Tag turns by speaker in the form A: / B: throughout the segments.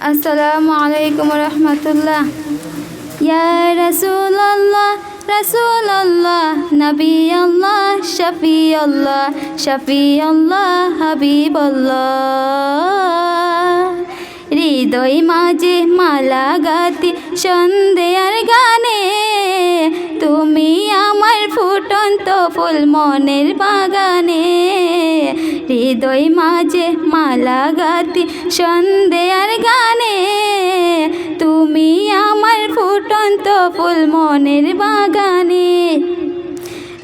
A: আসসালামু আলাইকুম রহমতুল্লাহ। ইয়া রাসূলুল্লাহ রাসূলুল্লাহ নবী আল্লাহ শফি আল্লাহ হাবিবাল্লাহ। হৃদয় মাঝে মালা গাতি সন্ধ্যার গানে, তুমি আমার ফুটন্ত ফুল মনের বাগানে। হৃদয় মাঝে মালা গাতি সন্ধ্যার গানে, তুমি আমার ফুটন্ত ফুল মনের বাগানে।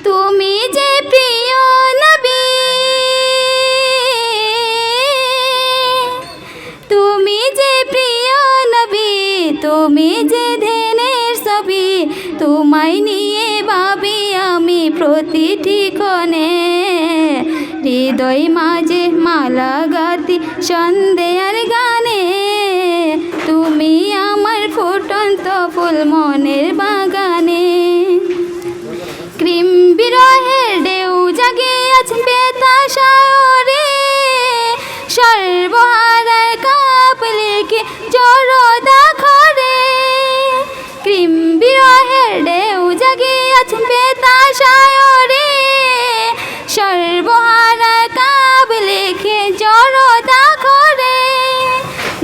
A: তুমি যে প্রিয় নবী, তুমি যে প্রিয় নবী, তুমি যে ধ্যানের ছবি, তোমায় নিয়ে ভাবি আমি প্রতিটি ক্ষণে। হৃদয় মাঝে মালা গাতি সন্ধ্যার গানে, তুমি আমার ফুটন্ত ফুল মনের বাগানে। কৃম বিরহের ঢেউ জাগে আজ বেতাশায়রে, সর্বহারার কাপ লেকে জড়দা খরে। কৃম বিরহের ঢেউ জাগে আজ বেতাশায়রে, সর্বহারার কাপ লেকে জড়দা খরে।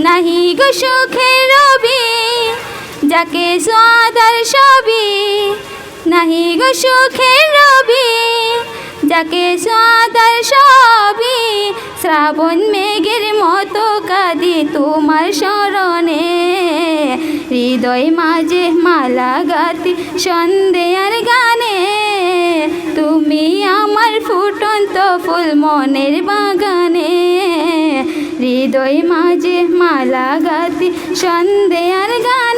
A: নাহি গো সুখের রবি যাকে সাদার ছবি, নাহি গো সুখের রবি যাকে সাদার ছবি। শ্রাবণ মেঘের মতো কাঁদি তোমার স্মরণে, হৃদয় মাঝে মালা গাতি সন্ধ্যার গানে, তুমি আমার ফুটন্ত ফুল মনের বাগানে। হৃদয় মাঝে মালা গাতি সন্ধ্যার গানে।